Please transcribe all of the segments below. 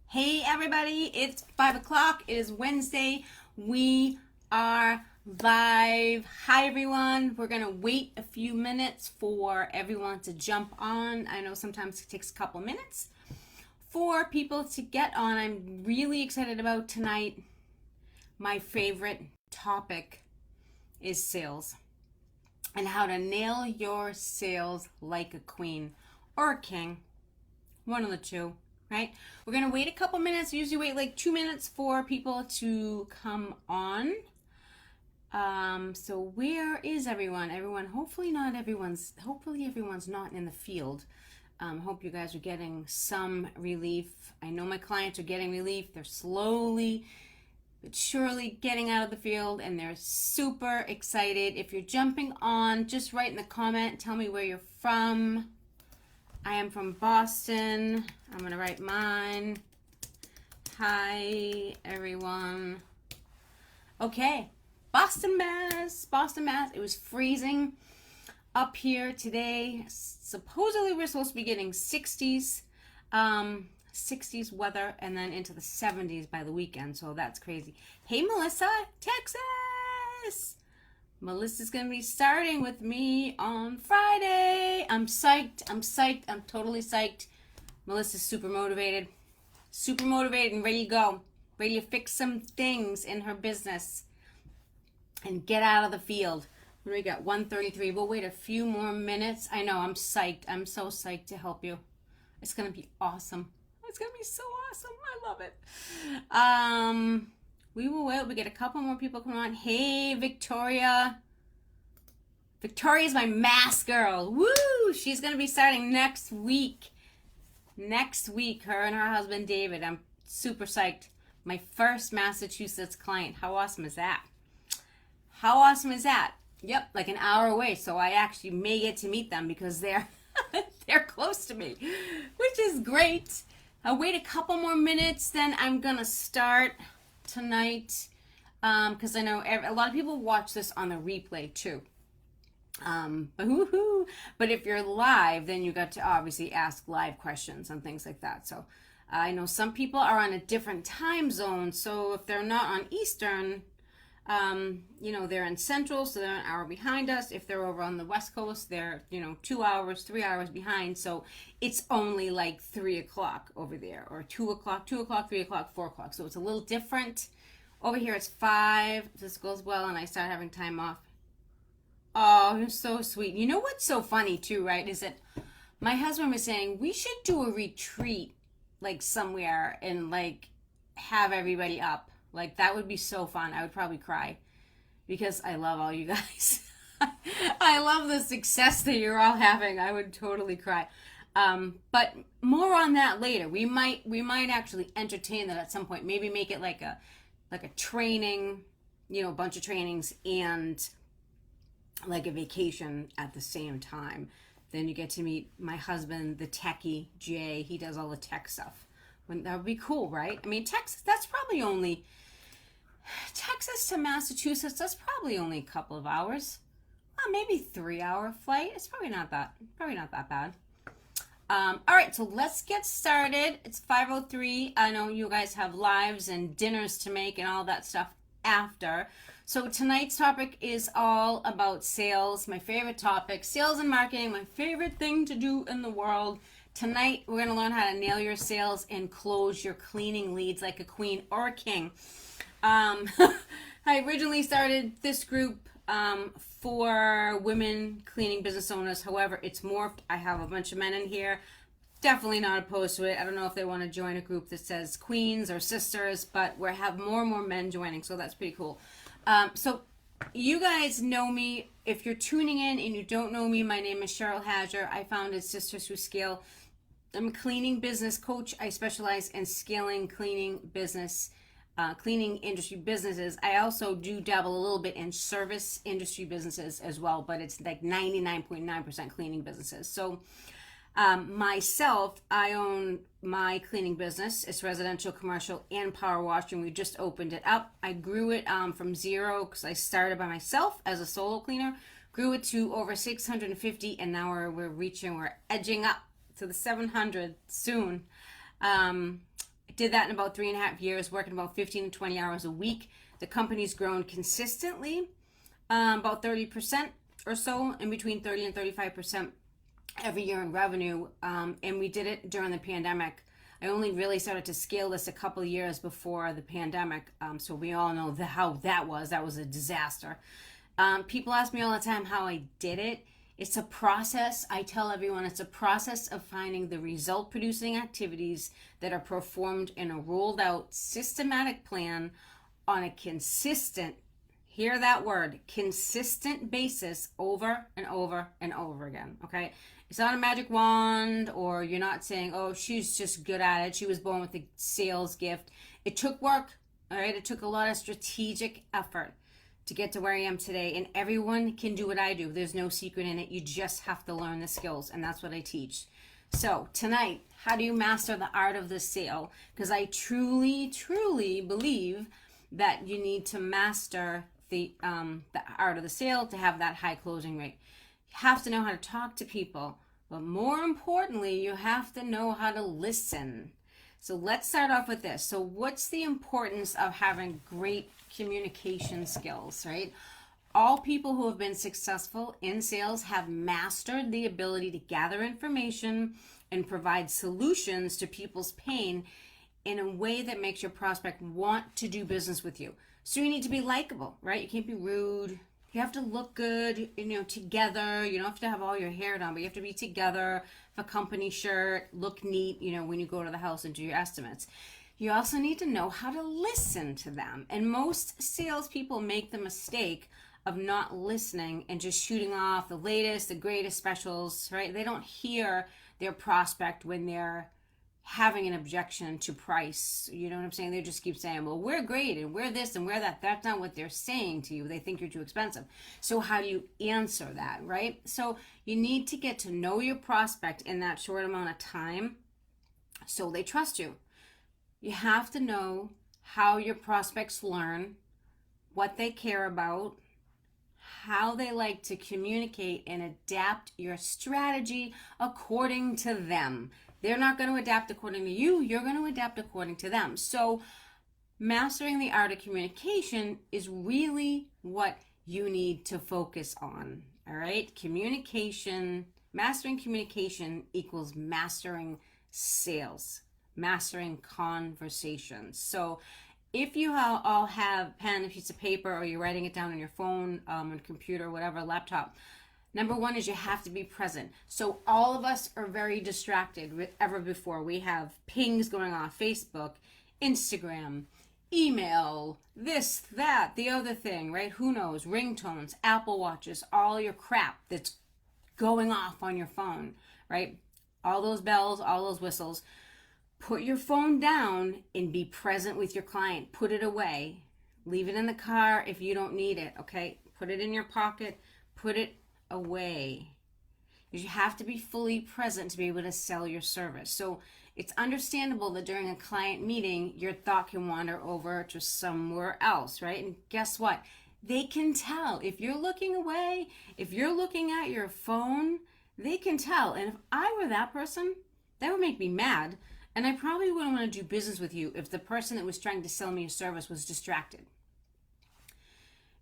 Hey everybody, it's 5 o'clock. It is Wednesday. We are live. Hi everyone. We're going to wait a few minutes for everyone to jump on. I know sometimes it takes a couple minutes for people to get on. I'm really excited about tonight. My favorite topic is sales and how to nail your sales like a queen or a king. One of the two. Right? We're going to wait a couple minutes. Usually wait like 2 minutes for people to come on. So where is everyone? Hopefully everyone's not in the field. Hope you guys are getting some relief. I know my clients are getting relief. They're slowly but surely getting out of the field and they're super excited. If you're jumping on, just write in the comment. Tell me where you're from. I am from Boston. I'm going to write mine. Hi, everyone. Okay. Boston, Mass. It was freezing up here today. Supposedly we're supposed to be getting 60s. 60s weather and then into the 70s by the weekend. So that's crazy. Hey, Melissa, Texas. Melissa's going to be starting with me on Friday. I'm psyched. I'm totally psyched. Melissa's super motivated and ready to go. Ready to fix some things in her business and get out of the field. What do we got? 1:33. We'll wait a few more minutes. I know, I'm psyched. I'm so psyched to help you. It's going to be awesome. It's going to be so awesome. I love it. We will wait. We get a couple more people coming on. Hey, Victoria. Victoria's my mass girl. Woo! She's going to be starting next week. Her and her husband, David. I'm super psyched. My first Massachusetts client. How awesome is that? Yep, like an hour away. So I actually may get to meet them because they're close to me, which is great. I'll wait a couple more minutes, then I'm going to start tonight, because I know a lot of people watch this on the replay too. But if you're live, then you got to obviously ask live questions and things like that. So I know some people are on a different time zone. So if they're not on Eastern, they're in Central, so they're an hour behind us. If they're over on the West Coast, they're 2 hours, 3 hours behind. So it's only like 3 o'clock over there, or 2 o'clock, 3 o'clock, 4 o'clock. So it's a little different. Over here it's 5. If this goes well and I start having time off. Oh, you're so sweet. You know what's so funny too, right? Is that my husband was saying we should do a retreat like somewhere and like have everybody up. Like, that would be so fun. I would probably cry because I love all you guys. I love the success that you're all having. I would totally cry. But more on that later. We might actually entertain that at some point. Maybe make it like a training, a bunch of trainings and like a vacation at the same time. Then you get to meet my husband, the techie, Jay. He does all the tech stuff. That would be cool, right? I mean, Texas to Massachusetts, that's probably only a couple of hours. Maybe 3-hour flight. It's probably not that bad. All right, so let's get started. It's 5:03. I know you guys have lives and dinners to make and all that stuff after. So tonight's topic is all about sales, my favorite topic, sales and marketing, my favorite thing to do in the world. Tonight, we're going to learn how to nail your sales and close your cleaning leads like a queen or a king. I originally started this group for women cleaning business owners. However, it's morphed. I have a bunch of men in here. Definitely not opposed to it. I don't know if they want to join a group that says queens or sisters, but we have more and more men joining, so that's pretty cool. So you guys know me. If you're tuning in and you don't know me, my name is Cheryl Hadger. I founded Sisters Who Scale. I'm a cleaning business coach. I specialize in scaling cleaning industry businesses. I also do dabble a little bit in service industry businesses as well, but it's like 99.9% cleaning businesses. So myself, I own my cleaning business. It's residential, commercial, and power wash, and we just opened it up. I grew it from zero because I started by myself as a solo cleaner, grew it to over 650, and now we're edging up to the 700 soon. did that in about 3.5 years, working about 15 to 20 hours a week. The company's grown consistently, about 30% or so, in between 30 and 35% every year in revenue. And we did it during the pandemic. I only really started to scale this a couple of years before the pandemic. So we all know how that was. That was a disaster. People ask me all the time how I did it. It's a process. I tell everyone it's a process of finding the result producing activities that are performed in a rolled out systematic plan on a consistent, hear that word, consistent basis over and over and over again. Okay. It's not a magic wand, or you're not saying, oh, she's just good at it. She was born with a sales gift. It took work. All right. It took a lot of strategic effort to get to where I am today. And everyone can do what I do. There's no secret in it. You just have to learn the skills. And that's what I teach. So tonight, how do you master the art of the sale? Because I truly, truly believe that you need to master the art of the sale to have that high closing rate. You have to know how to talk to people. But more importantly, you have to know how to listen. So let's start off with this. So what's the importance of having great communication skills, right? All people who have been successful in sales have mastered the ability to gather information and provide solutions to people's pain in a way that makes your prospect want to do business with you. So you need to be likable, right? You can't be rude. You have to look good, together. You don't have to have all your hair done, but you have to be together, have a company shirt, look neat, when you go to the house and do your estimates. You also need to know how to listen to them. And most salespeople make the mistake of not listening and just shooting off the latest, the greatest specials, right? They don't hear their prospect when they're having an objection to price. You know what I'm saying? They just keep saying, well, we're great and we're this and we're that. That's not what they're saying to you. They think you're too expensive. So how do you answer that, right? So you need to get to know your prospect in that short amount of time so they trust you. You have to know how your prospects learn, what they care about, how they like to communicate, and adapt your strategy according to them. They're not going to adapt according to you. You're going to adapt according to them. So mastering the art of communication is really what you need to focus on. All right? Mastering communication equals mastering sales, mastering conversations. So if you all have pen, a piece of paper, or you're writing it down on your phone, on a computer, whatever, laptop, number one is you have to be present. So all of us are very distracted with ever before. We have pings going on Facebook, Instagram, email, this, that, the other thing, right? Who knows? Ringtones, Apple Watches, all your crap that's going off on your phone, right? All those bells, all those whistles. Put your phone down and be present with your client. Put it away. Leave it in the car if you don't need it, okay? Put it in your pocket. Put it away. Because you have to be fully present to be able to sell your service. So it's understandable that during a client meeting, your thought can wander over to somewhere else, right? And guess what? They can tell. If you're looking away, if you're looking at your phone, they can tell. And if I were that person, that would make me mad. And I probably wouldn't want to do business with you if the person that was trying to sell me a service was distracted.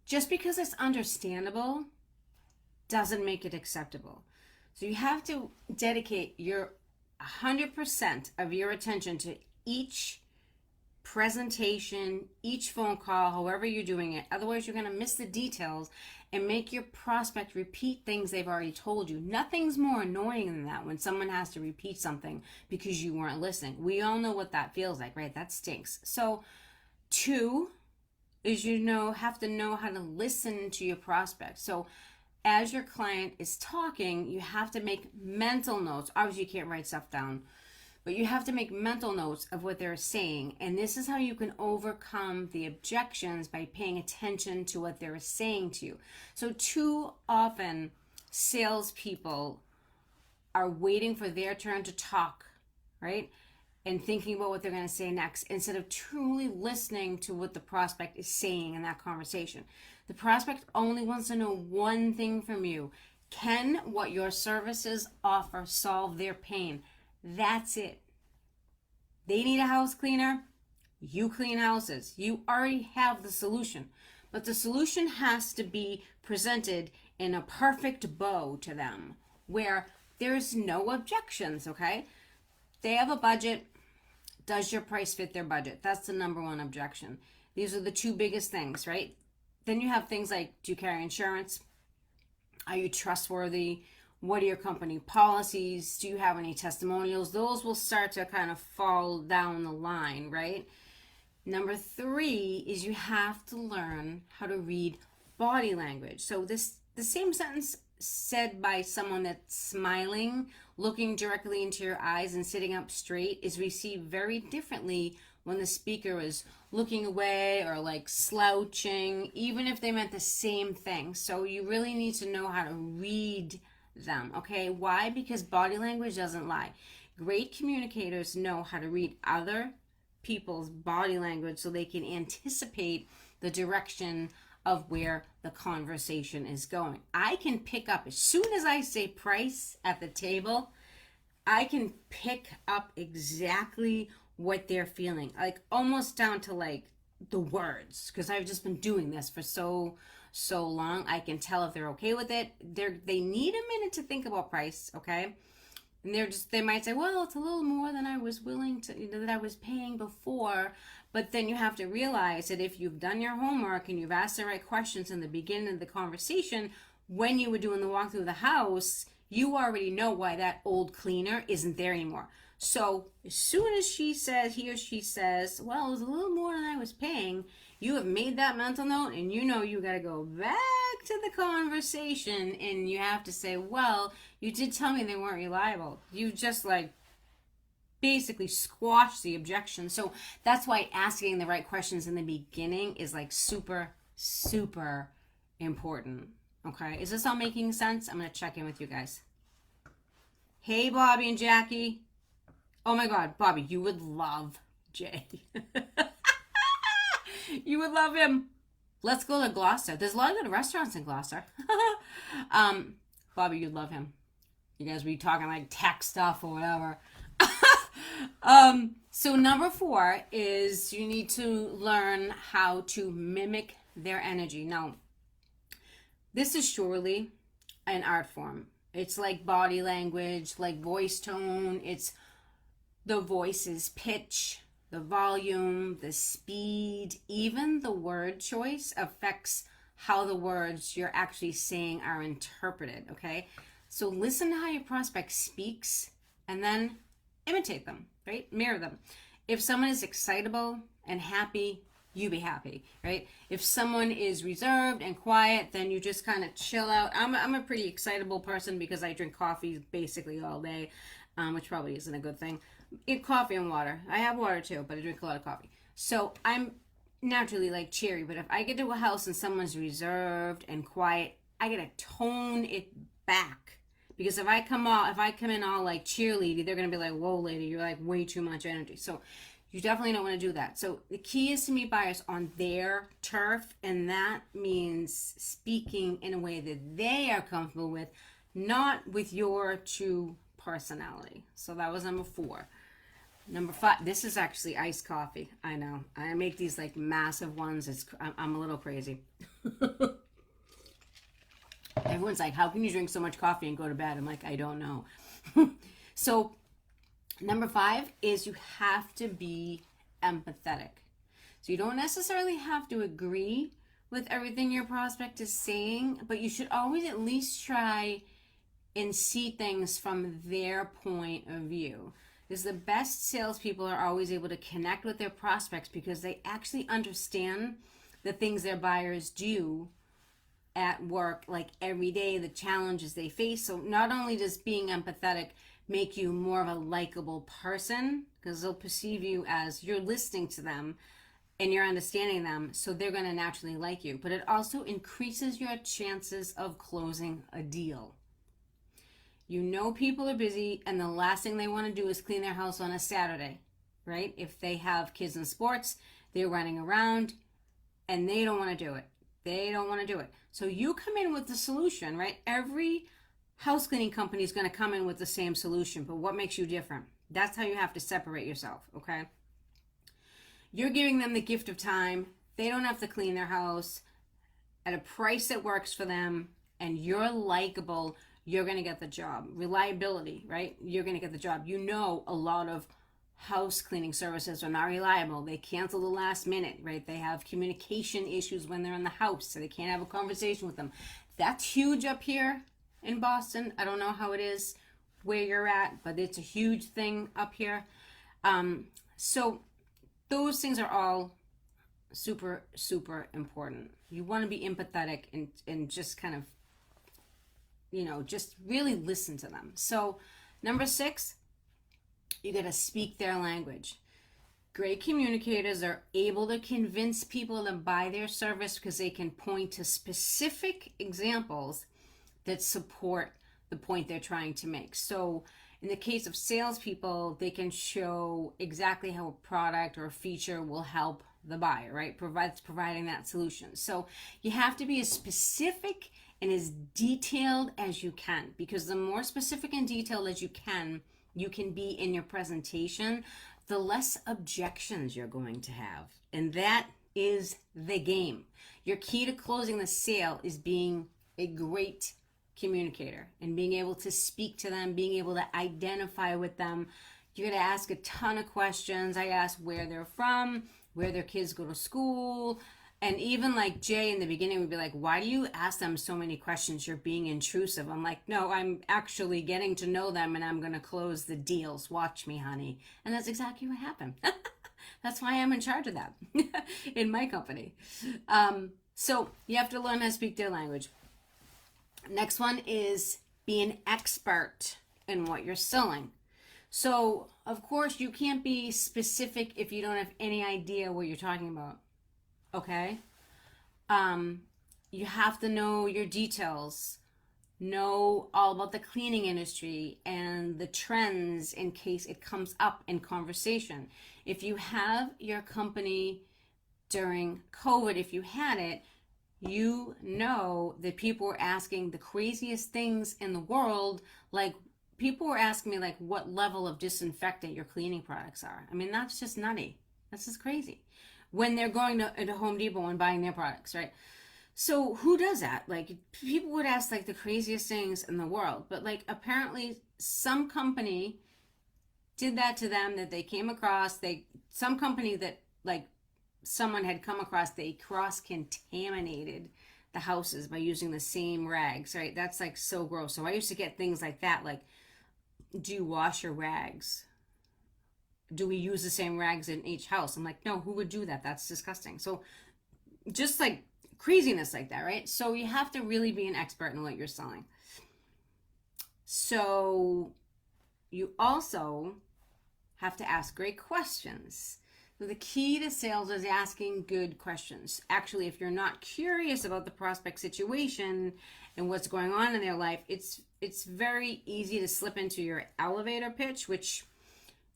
Just because it's understandable doesn't make it acceptable. So you have to dedicate your 100% of your attention to each presentation, each phone call, however you're doing it. Otherwise, you're going to miss the details and make your prospect repeat things they've already told you. Nothing's more annoying than that when someone has to repeat something because you weren't listening. We all know what that feels like, right? That stinks. So 2 is have to know how to listen to your prospect. So as your client is talking, you have to make mental notes. Obviously, you can't write stuff down, but you have to make mental notes of what they're saying. And this is how you can overcome the objections, by paying attention to what they're saying to you. So too often, salespeople are waiting for their turn to talk, right? And thinking about what they're going to say next, instead of truly listening to what the prospect is saying in that conversation. The prospect only wants to know one thing from you. Can what your services offer solve their pain? That's it. They need a house cleaner. You clean houses. You already have the solution. But the solution has to be presented in a perfect bow to them where there's no objections, okay? They have a budget. Does your price fit their budget? That's the number one objection. These are the two biggest things, right? Then you have things like, do you carry insurance? Are you trustworthy? What are your company policies? Do you have any testimonials? Those will start to kind of fall down the line, right? Number 3 is you have to learn how to read body language. So the same sentence said by someone that's smiling, looking directly into your eyes and sitting up straight is received very differently when the speaker is looking away or like slouching, even if they meant the same thing. So you really need to know how to read them, okay? Why? Because body language doesn't lie. Great communicators know how to read other people's body language so they can anticipate the direction of where the conversation is going. I can pick up, as soon as I say price at the table, I can pick up exactly what they're feeling, like almost down to like the words, because I've just been doing this for so long. I can tell if they're okay with it. They need a minute to think about price, okay? And they might say, well, it's a little more than I was willing to, that I was paying before. But then you have to realize that if you've done your homework and you've asked the right questions in the beginning of the conversation, when you were doing the walk through the house, you already know why that old cleaner isn't there anymore. So as soon as he or she says, well, it was a little more than I was paying, you have made that mental note and you know you got to go back to the conversation and you have to say, well, you did tell me they weren't reliable. You just like basically squash the objection. So that's why asking the right questions in the beginning is like super, super important. Okay, is this all making sense? I'm going to check in with you guys. Hey, Bobby and Jackie. Oh my God, Bobby, you would love Jay. You would love him. Let's go to Gloucester. There's a lot of good restaurants in Gloucester. Bobby, you'd love him. You guys be talking like tech stuff or whatever. So number 4 is you need to learn how to mimic their energy. Now, this is surely an art form. It's like body language, like voice tone. It's the voice's pitch, the volume, the speed, even the word choice affects how the words you're actually saying are interpreted, okay? So listen to how your prospect speaks and then imitate them, right? Mirror them. If someone is excitable and happy, you be happy, right? If someone is reserved and quiet, then you just kind of chill out. I'm a pretty excitable person because I drink coffee basically all day, which probably isn't a good thing. Eat coffee and water. I have water too, but I drink a lot of coffee. So I'm naturally like cheery, but if I get to a house and someone's reserved and quiet, I gotta tone it back. Because if I come in all like cheerleady, they're gonna be like, whoa lady, you're like way too much energy. So you definitely don't want to do that. So the key is to meet buyers on their turf, and that means speaking in a way that they are comfortable with, not with your true personality. So that was number 4. Number 5, this is actually iced coffee. I know. I make these like massive ones. I'm a little crazy. Everyone's like, how can you drink so much coffee and go to bed? I'm like, I don't know. So number 5 is you have to be empathetic. So you don't necessarily have to agree with everything your prospect is saying, but you should always at least try and see things from their point of view. Because the best salespeople are always able to connect with their prospects because they actually understand the things their buyers do at work, like every day, the challenges they face. So not only does being empathetic make you more of a likable person, because they'll perceive you as you're listening to them and you're understanding them, so they're going to naturally like you, but it also increases your chances of closing a deal. You know people are busy and the last thing they want to do is clean their house on a Saturday, right? If they have kids in sports, they're running around and they don't want to do it. They don't want to do it. So you come in with the solution, right? Every house cleaning company is going to come in with the same solution, but what makes you different? That's how you have to separate yourself, okay? You're giving them the gift of time. They don't have to clean their house at a price that works for them, and you're likable. You're going to get the job. Reliability, right? You're going to get the job. You know, a lot of house cleaning services are not reliable. They cancel the last minute, right? They have communication issues when they're in the house, so they can't have a conversation with them. That's huge up here in Boston. I don't know how it is where you're at, but it's a huge thing up here. So those things are all super, super important. You want to be empathetic and just kind of, just really listen to them. So number 6, you got to speak their language. Great communicators are able to convince people to buy their service because they can point to specific examples that support the point they're trying to make. So in the case of salespeople, they can show exactly how a product or a feature will help the buyer, right? Providing that solution. So you have to be as specific and as detailed as you can, because the more specific and detailed as you can be in your presentation, the less objections you're going to have. And that is the game. Your key to closing the sale is being a great communicator and being able to speak to them, being able to identify with them. You're going to ask a ton of questions. I asked where they're from, where their kids go to school. And even like Jay in the beginning would be like, why do you ask them so many questions? You're being intrusive. I'm like, no, I'm actually getting to know them and I'm going to close the deals. Watch me, honey. And that's exactly what happened. That's why I'm in charge of that in my company. So you have to learn how to speak their language. Next one is be an expert in what you're selling. So, of course, you can't be specific if you don't have any idea what you're talking about. Okay? You have to know your details, know all about the cleaning industry and the trends in case it comes up in conversation. If you have your company during COVID, if you had it, you know that people were asking the craziest things in the world. Like, people were asking me, like, what level of disinfectant your cleaning products are. I mean, that's just nutty. That's just crazy. When they're going to Home Depot and buying their products, right? So who does that? Like, people would ask, like, the craziest things in the world. But, like, apparently some company did that to them that they came across. Some company that, like, someone had come across, they cross-contaminated the houses by using the same rags, right? That's like so gross. So I used to get things like that, like, do you wash your rags? Do we use the same rags in each house? I'm like, no, who would do that? That's disgusting. So just like craziness like that, right? So you have to really be an expert in what you're selling. So you also have to ask great questions. So the key to sales is asking good questions. Actually, if you're not curious about the prospect situation and what's going on in their life, it's very easy to slip into your elevator pitch, which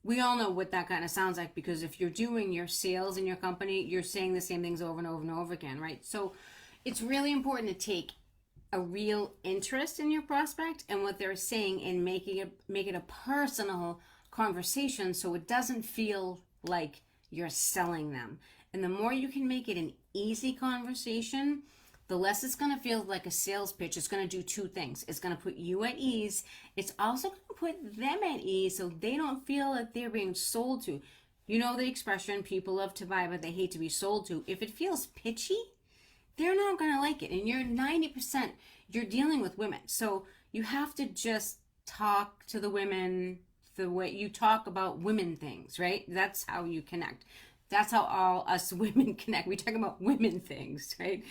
we all know what that kind of sounds like, because if you're doing your sales in your company, you're saying the same things over and over and over again, right? So it's really important to take a real interest in your prospect and what they're saying and make it a personal conversation so it doesn't feel like you're selling them. And the more you can make it an easy conversation, the less it's going to feel like a sales pitch. It's going to do two things. It's going to put you at ease. It's also going to put them at ease so they don't feel that they're being sold to. You know the expression, people love to buy, but they hate to be sold to. If it feels pitchy, they're not going to like it. And you're 90%, you're dealing with women. So you have to just talk to the women the way you talk about women things, right? That's how you connect. That's how all us women connect. We talk about women things, right?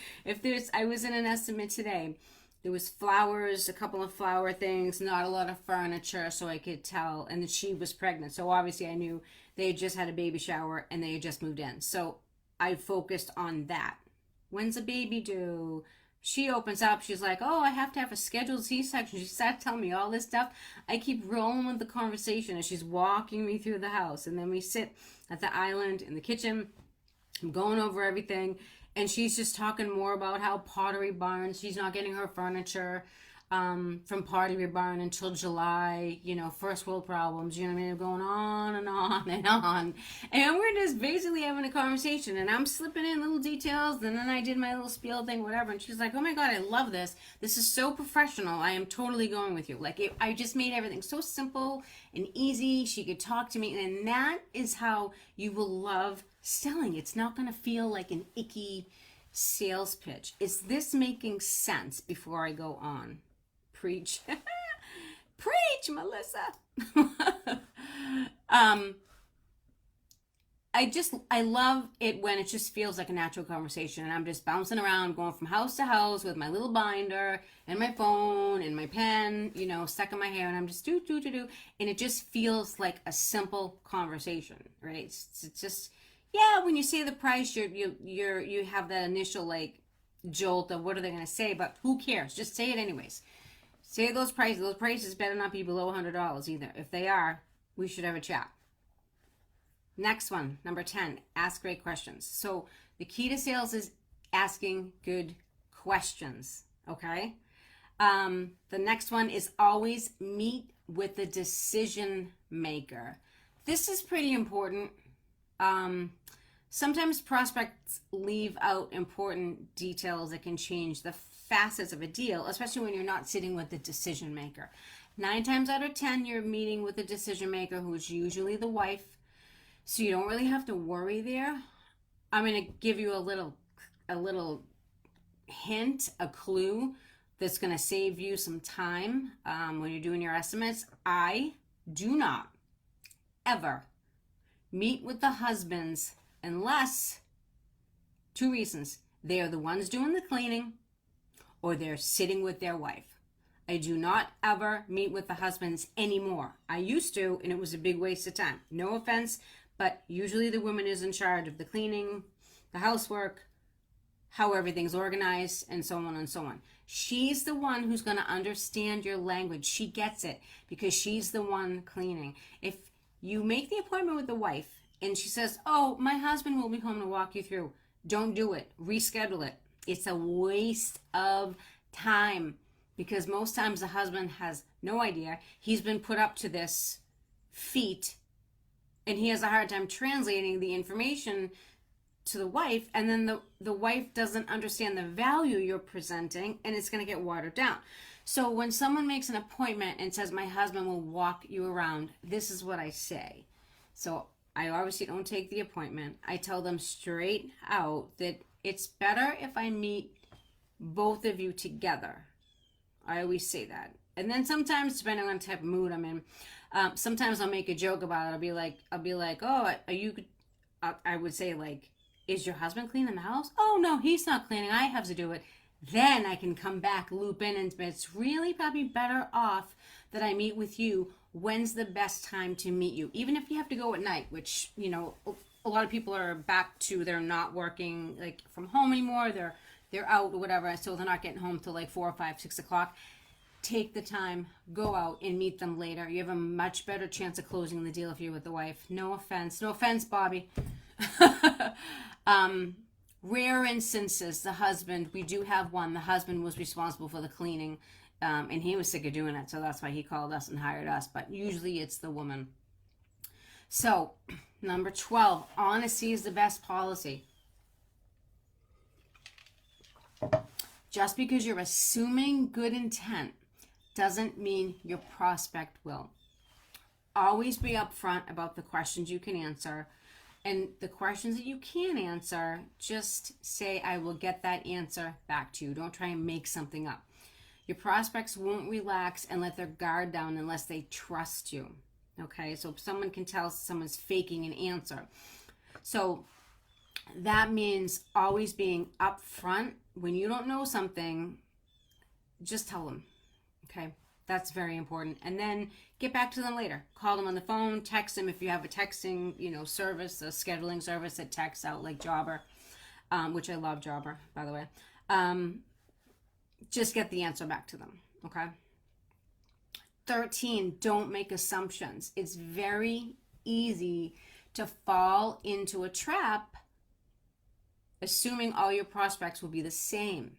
I was in an estimate today. There was flowers, a couple of flower things, not a lot of furniture, so I could tell. And that she was pregnant. So obviously I knew they had just had a baby shower and they had just moved in. So I focused on that. When's a baby due? She opens up. She's like, oh, I have to have a scheduled C-section. She started telling me all this stuff. I keep rolling with the conversation as she's walking me through the house. And then we sit at the island in the kitchen. I'm going over everything. And she's just talking more about how Pottery Barn, she's not getting her furniture. from Party Barn until July, first world problems, you know what I mean? Going on and on and on. And we're just basically having a conversation, and I'm slipping in little details, and then I did my little spiel thing, whatever. And she's like, oh my God, I love this. This is so professional. I am totally going with you. Like, I just made everything so simple and easy. She could talk to me, and that is how you will love selling. It's not going to feel like an icky sales pitch. Is this making sense before I go on? Preach. Preach, Melissa. I love it when it just feels like a natural conversation, and I'm just bouncing around, going from house to house with my little binder and my phone and my pen, stuck in my hair, and I'm just do, and it just feels like a simple conversation, right? It's just, yeah, when you say the price, you have that initial like jolt of what are they going to say, but who cares? Just say it anyways. Say those prices. Those prices better not be below $100 either. If they are, we should have a chat. Next one, number 10, ask great questions. So the key to sales is asking good questions, okay? The next one is always meet with the decision maker. This is pretty important. Sometimes prospects leave out important details that can change the facets of a deal, especially when you're not sitting with the decision maker. 9 times out of 10, you're meeting with the decision maker, who is usually the wife. So you don't really have to worry there. I'm going to give you a little hint, a clue that's going to save you some time when you're doing your estimates. I do not ever meet with the husbands unless 2 reasons. They are the ones doing the cleaning, or they're sitting with their wife. I do not ever meet with the husbands anymore. I used to, and it was a big waste of time. No offense, but usually the woman is in charge of the cleaning, the housework, how everything's organized, and so on and so on. She's the one who's going to understand your language. She gets it because she's the one cleaning. If you make the appointment with the wife and she says, oh, my husband will be home to walk you through, don't do it. Reschedule it. It's a waste of time because most times the husband has no idea. He's been put up to this feat, and he has a hard time translating the information to the wife, and then the wife doesn't understand the value you're presenting, and it's going to get watered down. So when someone makes an appointment and says, my husband will walk you around, this is what I say. So I obviously don't take the appointment. I tell them straight out that it's better if I meet both of you together. I always say that. And then sometimes, depending on the type of mood I'm in, sometimes I'll make a joke about it. I'll be like, oh, are you? I would say like, is your husband cleaning the house? Oh no, he's not cleaning. I have to do it. Then I can come back, loop in, and it's really probably better off that I meet with you. When's the best time to meet you? Even if you have to go at night, which a lot of people are back to, they're not working like from home anymore. They're out or whatever, so they're not getting home till like 4 or 5, 6 o'clock. Take the time, go out and meet them later. You have a much better chance of closing the deal if you're with the wife. No offense, Bobby. Rare instances, the husband, we do have one. The husband was responsible for the cleaning, and he was sick of doing it, so that's why he called us and hired us. But usually it's the woman. So, number 12, honesty is the best policy. Just because you're assuming good intent doesn't mean your prospect will. Always be upfront about the questions you can answer. And the questions that you can't answer, just say, I will get that answer back to you. Don't try and make something up. Your prospects won't relax and let their guard down unless they trust you. Okay, so someone can tell someone's faking an answer. So that means always being upfront. When you don't know something, just tell them. Okay, that's very important. And then get back to them later. Call them on the phone, text them if you have a texting, service, a scheduling service that texts out like Jobber, which I love Jobber, by the way. Just get the answer back to them, okay? 13, don't make assumptions. It's very easy to fall into a trap assuming all your prospects will be the same.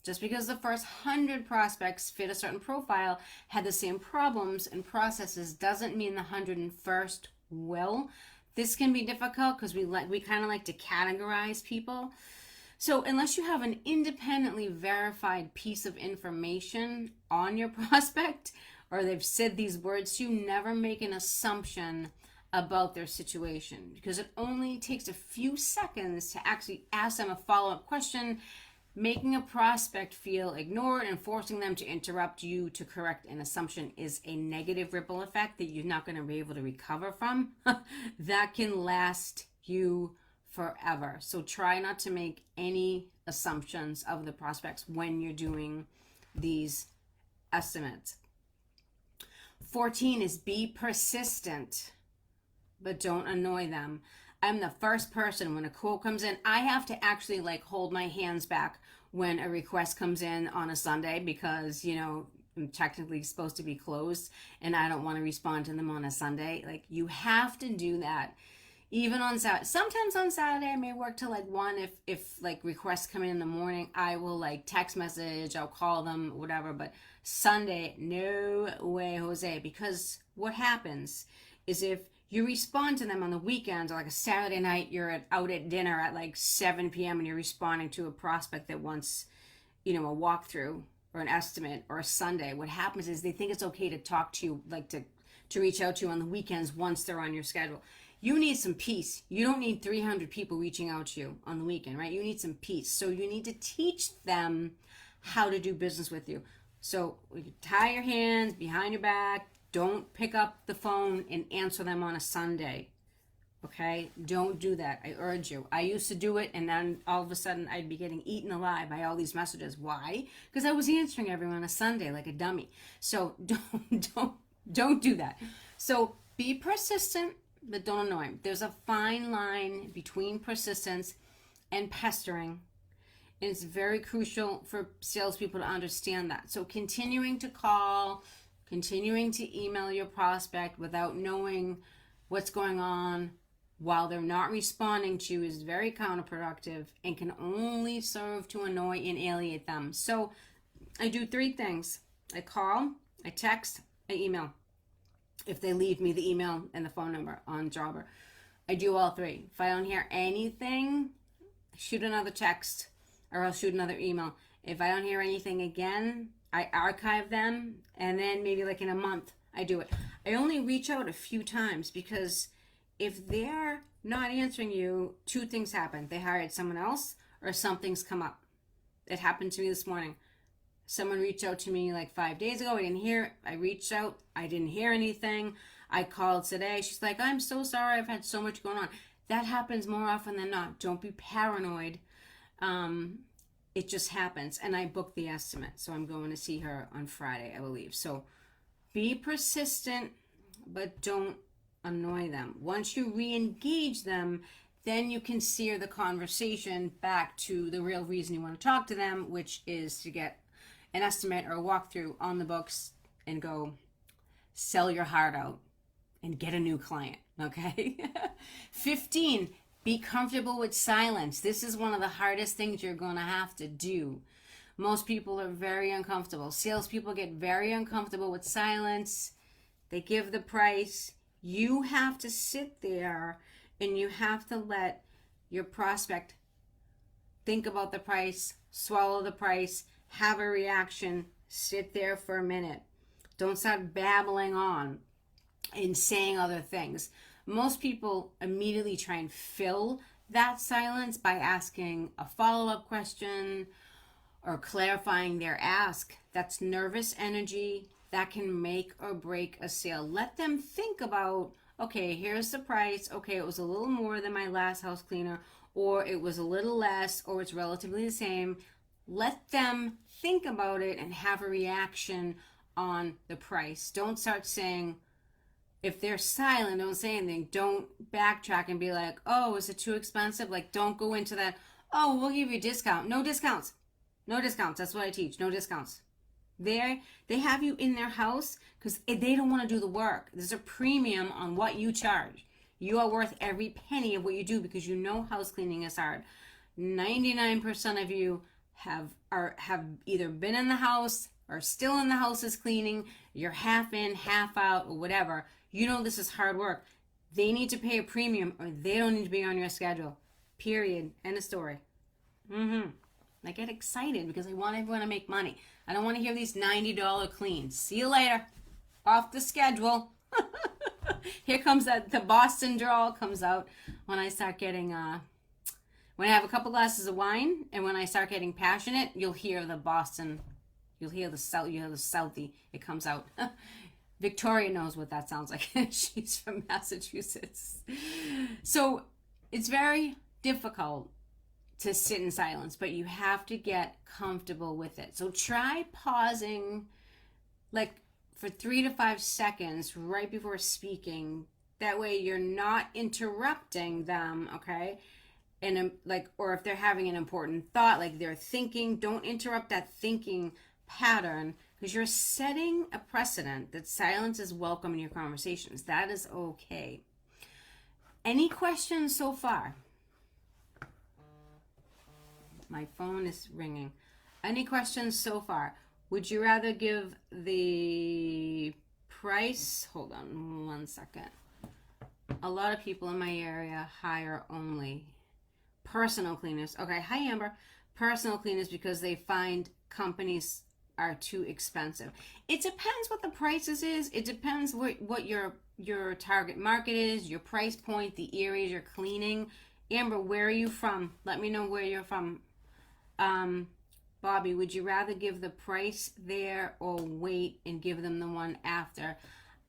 Just because the first 100 prospects fit a certain profile, had the same problems and processes, doesn't mean the 101st will. This can be difficult because we kind of like to categorize people. So unless you have an independently verified piece of information on your prospect, or they've said these words to you, never make an assumption about their situation, because it only takes a few seconds to actually ask them a follow-up question. Making a prospect feel ignored and forcing them to interrupt you to correct an assumption is a negative ripple effect that you're not going to be able to recover from. That can last you forever. So try not to make any assumptions of the prospects when you're doing these estimates. 14 is be persistent, but don't annoy them. I'm the first person when a quote comes in, I have to actually like hold my hands back when a request comes in on a Sunday, because, you know, I'm technically supposed to be closed and I don't want to respond to them on a Sunday. Like, you have to do that. Even on Saturday. Sometimes on Saturday I may work till like 1. If like requests come in the morning, I will like text message, I'll call them, whatever. But Sunday, no way, Jose. Because what happens is, if you respond to them on the weekends, or like a Saturday night, you're out at dinner at like 7 p.m. and you're responding to a prospect that wants, you know, a walkthrough or an estimate, or a Sunday, what happens is they think it's okay to talk to you, like to reach out to you on the weekends once they're on your schedule. You need some peace. You don't need 300 people reaching out to you on the weekend, right? You need some peace. So you need to teach them how to do business with you. So tie your hands behind your back. Don't pick up the phone and answer them on a Sunday. Okay? Don't do that. I urge you. I used to do it, and then all of a sudden I'd be getting eaten alive by all these messages. Why? Because I was answering everyone on a Sunday like a dummy. So don't do that. So be persistent, but don't annoy them. There's a fine line between persistence and pestering. And it's very crucial for salespeople to understand that. So continuing to call, continuing to email your prospect without knowing what's going on while they're not responding to you is very counterproductive and can only serve to annoy and alienate them. So I do 3 things. I call, I text, I email. If they leave me the email and the phone number on Jobber, I do all 3. If I don't hear anything, shoot another text, or I'll shoot another email. If I don't hear anything again, I archive them, and then maybe like in a month I do it. I only reach out a few times, because if they're not answering you, 2 things happen. They hired someone else, or something's come up. It happened to me this morning. Someone reached out to me like 5 days ago. I didn't hear it. I reached out. I didn't hear anything. I called today. She's like, I'm so sorry. I've had so much going on. That happens more often than not. Don't be paranoid. It just happens. And I booked the estimate. So I'm going to see her on Friday, I believe. So be persistent, but don't annoy them. Once you re-engage them, then you can steer the conversation back to the real reason you want to talk to them, which is to get an estimate or a walkthrough on the books and go sell your heart out and get a new client, okay? 15, be comfortable with silence. This is one of the hardest things you're going to have to do. Most people are very uncomfortable. Salespeople get very uncomfortable with silence. They give the price. You have to sit there and you have to let your prospect think about the price, swallow the price, have a reaction, sit there for a minute. Don't start babbling on and saying other things. Most people immediately try and fill that silence by asking a follow-up question or clarifying their ask. That's nervous energy that can make or break a sale. Let them think about, okay, here's the price. Okay, it was a little more than my last house cleaner, or it was a little less, or it's relatively the same. Let them think about it and have a reaction on the price. Don't start saying, if they're silent, don't say anything. Don't backtrack and be like, oh, is it too expensive? Like, don't go into that, oh, we'll give you a discount. No discounts. No discounts. That's what I teach. No discounts. They have you in their house because they don't want to do the work. There's a premium on what you charge. You are worth every penny of what you do because you know house cleaning is hard. 99% of you have either been in the house or still in the house is cleaning, you're half in, half out, or whatever. You know this is hard work. They need to pay a premium or they don't need to be on your schedule. Period. End of story. I get excited because I want everyone to make money. I don't want to hear these $90 cleans. See you later. Off the schedule. Here comes the Boston drawl comes out when I start getting when I have a couple glasses of wine and when I start getting passionate, you'll hear the Boston, you'll hear the Southie. It comes out. Victoria knows what that sounds like. She's from Massachusetts. So it's very difficult to sit in silence, but you have to get comfortable with it. So try pausing like for 3 to 5 seconds right before speaking. That way you're not interrupting them, okay? And or if they're having an important thought, like they're thinking, don't interrupt that thinking pattern because you're setting a precedent that silence is welcome in your conversations. That is okay. Any questions so far? My phone is ringing. Any questions so far? Would you rather give the price? Hold on 1 second. A lot of people in my area hire only personal cleaners. Okay, hi Amber. Personal cleaners because they find companies are too expensive. It depends what the prices is. It depends what your target market is, your price point, the areas you're cleaning. Amber, where are you from? Let me know where you're from. Bobby, would you rather give the price there or wait and give them the one after?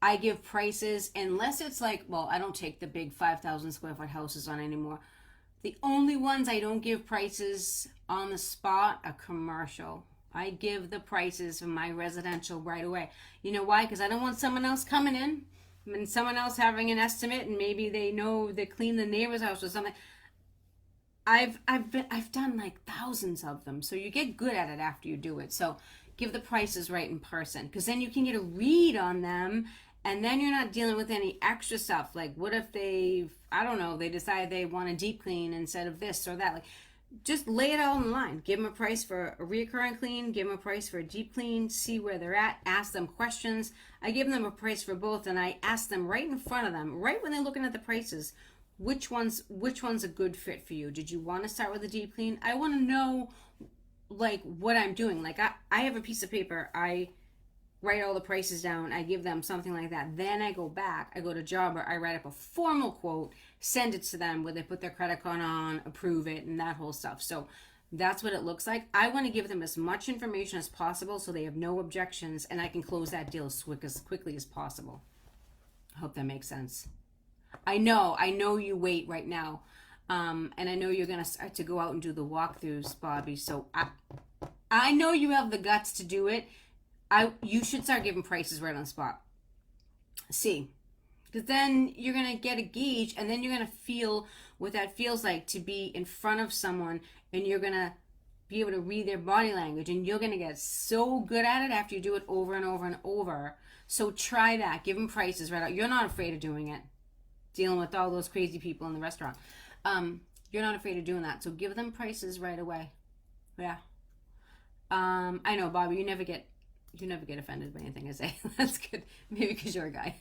I give prices unless it's like, well, I don't take the big 5,000 square foot houses on anymore. The only ones I don't give prices on the spot are commercial. I give the prices for my residential right away. You know why? Because I don't want someone else coming in and someone else having an estimate and maybe they know they clean the neighbor's house or something. I've done like thousands of them, so you get good at it after you do it. So give the prices right in person, because then you can get a read on them, and then you're not dealing with any extra stuff. Like what if they decide they want a deep clean instead of this or that. Like just lay it all on the line. Give them a price for a reoccurring clean, give them a price for a deep clean, see where they're at, ask them questions. I give them a price for both, and I ask them right in front of them, right when they're looking at the prices, which one's a good fit for you. Did you want to start with a deep clean? I want to know like what I'm doing. Like I have a piece of paper, I write all the prices down, I give them something like that. Then I go back, I go to Jobber, I write up a formal quote, send it to them where they put their credit card on, approve it, and that whole stuff. So that's what it looks like. I want to give them as much information as possible so they have no objections and I can close that deal as quickly as possible. I hope that makes sense. I know you wait right now. And I know you're going to start to go out and do the walkthroughs, Bobby. So I know you have the guts to do it. You should start giving prices right on the spot. See, because then you're going to get a gauge and then you're going to feel what that feels like to be in front of someone, and you're going to be able to read their body language, and you're going to get so good at it after you do it over and over and over. So try that. Give them prices right out. You're not afraid of doing it. Dealing with all those crazy people in the restaurant. You're not afraid of doing that. So give them prices right away. Yeah. I know, Bobby, you never get offended by anything I say. That's good. Maybe because you're a guy.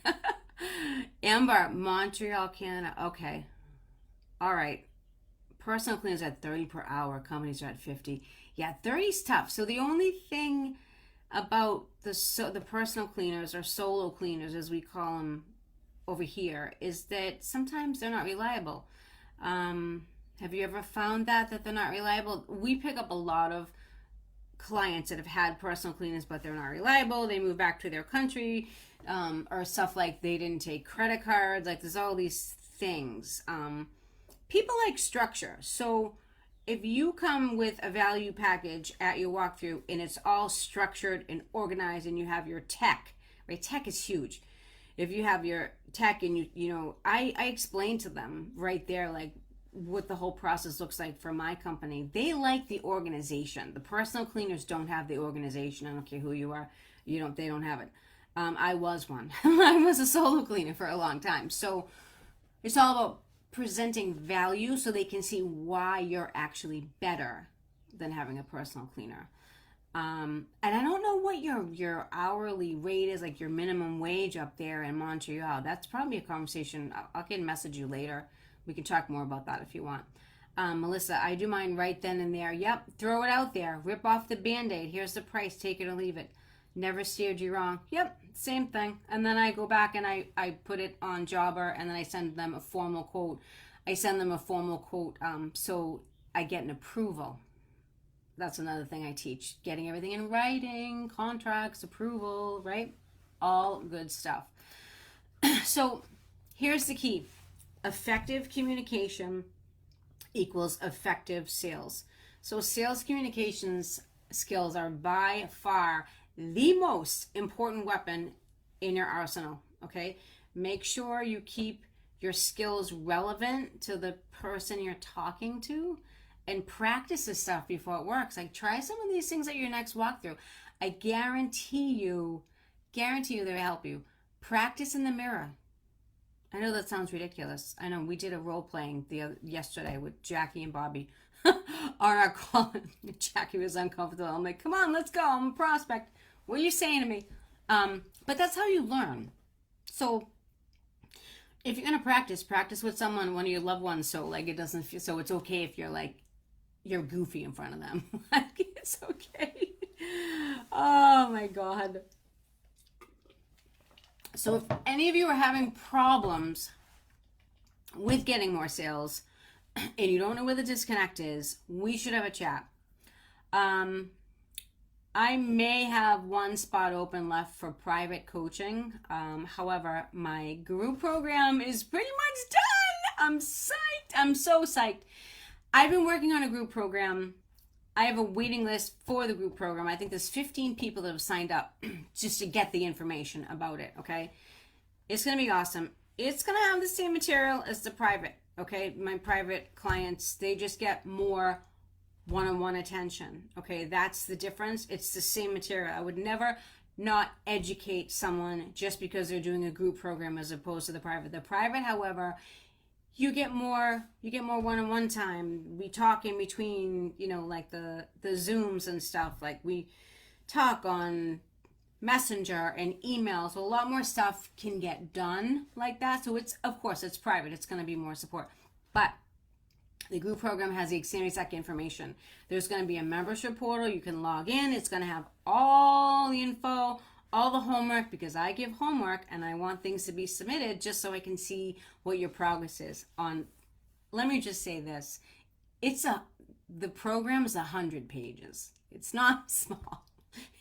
Amber, Montreal, Canada. Okay. All right. Personal cleaners at 30 per hour. Companies are at 50. Yeah, 30's tough. So the only thing about the personal cleaners, or solo cleaners as we call them over here, is that sometimes they're not reliable. Have you ever found that they're not reliable? We pick up a lot of clients that have had personal cleaners but they're not reliable. They move back to their country, or stuff like they didn't take credit cards. Like there's all these things. People like structure. So if you come with a value package at your walkthrough and it's all structured and organized and you have your tech, right? Tech is huge. If you have your tech and I explain to them right there, like what the whole process looks like for my company. They like the organization. The personal cleaners don't have the organization. I don't care who you are. They don't have it. I was one. I was a solo cleaner for a long time. So it's all about presenting value so they can see why you're actually better than having a personal cleaner. And I don't know what your hourly rate is, like your minimum wage up there in Montreal. That's probably a conversation. I can message you later. We can talk more about that if you want. Melissa, I do mine right then and there. Yep, throw it out there. Rip off the Band-Aid. Here's the price. Take it or leave it. Never steered you wrong. Yep, same thing. And then I go back and I put it on Jobber, and then I send them a formal quote. So I get an approval. That's another thing I teach. Getting everything in writing, contracts, approval, right? All good stuff. So here's the key. Effective communication equals effective sales. So sales communications skills are by far the most important weapon in your arsenal, okay? Make sure you keep your skills relevant to the person you're talking to, and practice this stuff before it works. Like, try some of these things at your next walkthrough. I guarantee you they'll help you. Practice in the mirror. I know that sounds ridiculous. I know we did a role playing yesterday with Jackie and Bobby on our call. Jackie was uncomfortable. I'm like, come on, let's go. I'm a prospect. What are you saying to me? But that's how you learn. So if you're gonna practice with someone, one of your loved ones, so like it doesn't feel, so it's okay if you're goofy in front of them. Like, it's okay. Oh my God. So if any of you are having problems with getting more sales and you don't know where the disconnect is, we should have a chat. I may have one spot open left for private coaching. However, my group program is pretty much done. I'm psyched. I'm so psyched. I've been working on a group program. I have a waiting list for the group program. I think there's 15 people that have signed up just to get the information about it, okay? It's going to be awesome. It's going to have the same material as the private, okay? My private clients, they just get more one-on-one attention, okay? That's the difference. It's the same material. I would never not educate someone just because they're doing a group program as opposed to the private. The private, however, you get more one-on-one time. We talk in between, like the Zooms and stuff. Like, we talk on Messenger and email, so a lot more stuff can get done like that. So it's, of course, it's private. It's going to be more support. But the group program has the same exact information. There's going to be a membership portal. You can log in. It's going to have all the info, all the homework, because I give homework and I want things to be submitted just so I can see what your progress is on. Let me just say this. The program is 100 pages. It's not small.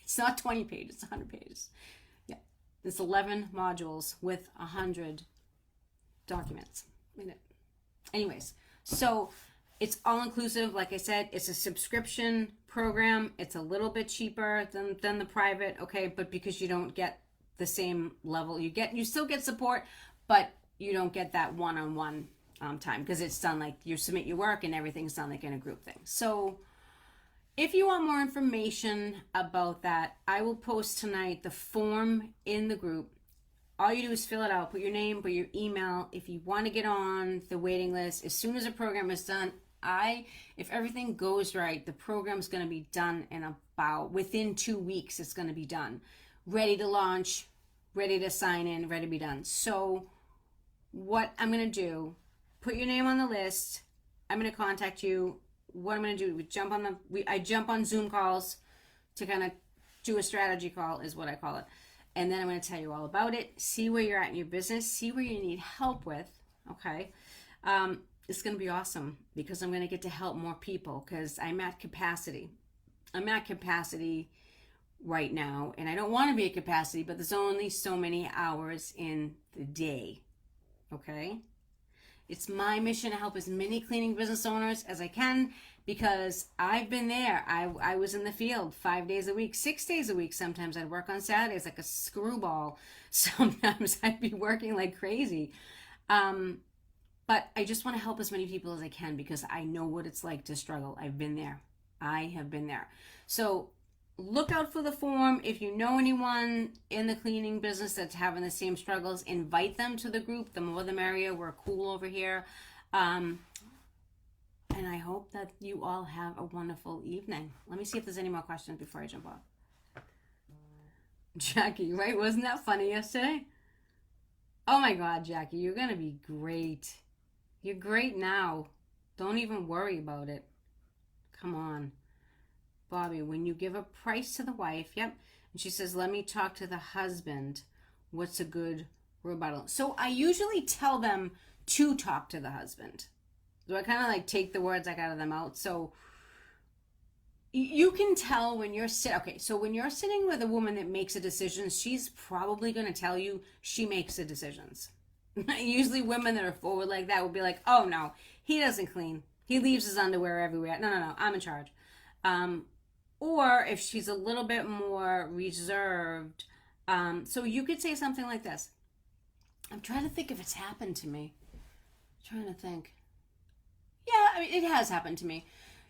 It's not 20 pages, it's 100 pages. Yeah. It's 11 modules with 100 documents in it. Anyways, so it's all inclusive. Like I said, it's a subscription program. It's a little bit cheaper than the private, okay? But because you don't get the same level, you still get support, but you don't get that one-on-one time, because it's done like you submit your work and everything's done like in a group thing. So if you want more information about that, I will post tonight the form in the group. All you do is fill it out, put your name, put your email. If you want to get on the waiting list, as soon as the program is done, if everything goes right, the program's going to be done within 2 weeks. It's going to be done, ready to launch, ready to sign in, ready to be done. So what I'm going to do, put your name on the list. I'm going to contact you. What I'm going to do, I jump on Zoom calls to kind of do a strategy call, is what I call it. And then I'm going to tell you all about it, see where you're at in your business, see where you need help with, okay? It's going to be awesome because I'm going to get to help more people because I'm at capacity. I'm at capacity right now, and I don't want to be at capacity, but there's only so many hours in the day, okay? It's my mission to help as many cleaning business owners as I can because I've been there. I was in the field 5 days a week, 6 days a week. Sometimes I'd work on Saturdays like a screwball. Sometimes I'd be working like crazy. But I just want to help as many people as I can because I know what it's like to struggle. I've been there. I have been there. So look out for the form. If you know anyone in the cleaning business that's having the same struggles, invite them to the group. The more the merrier. We're cool over here. And I hope hope that you all have a wonderful evening. Let me see if there's any more questions before I jump off. Jackie, right? Wasn't that funny yesterday? Oh my God, Jackie, you're going to be great. You're great now. Don't even worry about it. Come on. Bobby, when you give a price to the wife, yep. And she says, let me talk to the husband. What's a good rebuttal? So I usually tell them to talk to the husband. So I kind of like take the words like out of their mouth. So you can tell when you're when you're sitting with a woman that makes a decision, she's probably going to tell you she makes the decisions. Usually women that are forward like that will be like, oh no, he doesn't clean. He leaves his underwear everywhere. No, I'm in charge. Or if she's a little bit more reserved, so you could say something like this. I'm trying to think if it's happened to me. I'm trying to think. Yeah, I mean, it has happened to me.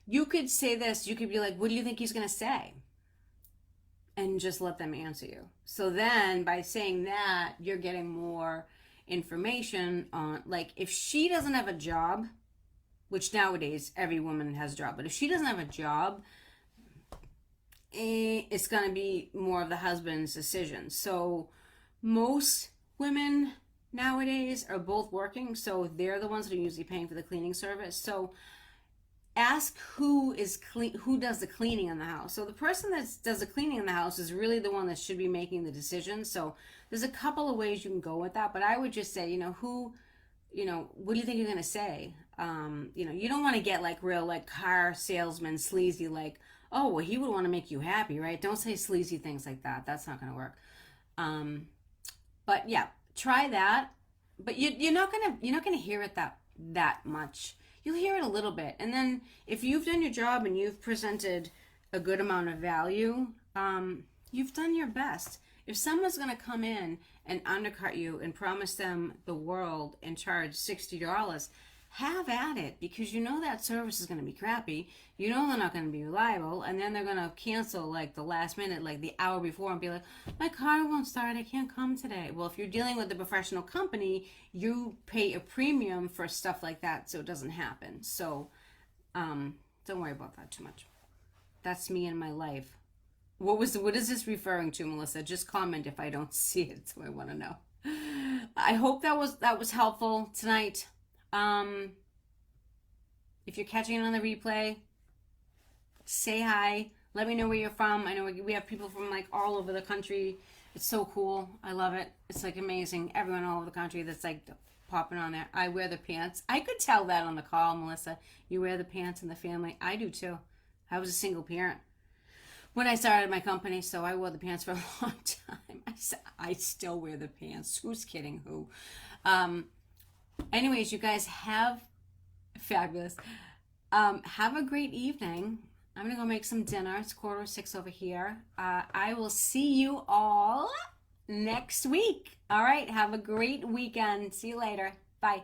You could say this. You could be like, what do you think he's going to say? And just let them answer you. So then by saying that, you're getting more information on, like, if she doesn't have a job, which nowadays every woman has a job, but if she doesn't have a job, it's going to be more of the husband's decision. So most women nowadays are both working, so they're the ones that are usually paying for the cleaning service. So ask who does the cleaning in the house. So the person that does the cleaning in the house is really the one that should be making the decision. So there's a couple of ways you can go with that, but I would just say, what do you think you're going to say? You don't want to get like real like car salesman sleazy, like, oh, well, he would want to make you happy, right? Don't say sleazy things like that. That's not going to work. But yeah, try that. But you're not gonna hear it that much. You'll hear it a little bit, and then if you've done your job and you've presented a good amount of value, you've done your best. If someone's gonna come in and undercut you and promise them the world and charge $60, have at it, because you know that service is going to be crappy. You know they're not going to be reliable, and then they're going to cancel like the last minute, like the hour before, and be like, my car won't start, I can't come today. Well, if you're dealing with a professional company, you pay a premium for stuff like that so it doesn't happen. So don't worry about that too much. That's me and my life. What is this referring to, Melissa? Just comment if I don't see it, so I want to know. I hope that was helpful tonight. If you're catching it on the replay, say hi. Let me know where you're from. I know we have people from like all over the country. It's so cool. I love it. It's like amazing. Everyone all over the country that's like popping on there. I wear the pants. I could tell that on the call, Melissa. You wear the pants in the family. I do too. I was a single parent when I started my company, so I wore the pants for a long time. I still wear the pants. Who's kidding who? Anyways, you guys have fabulous. Have a great evening. I'm going to go make some dinner. It's 5:45 over here. I will see you all next week. All right. Have a great weekend. See you later. Bye.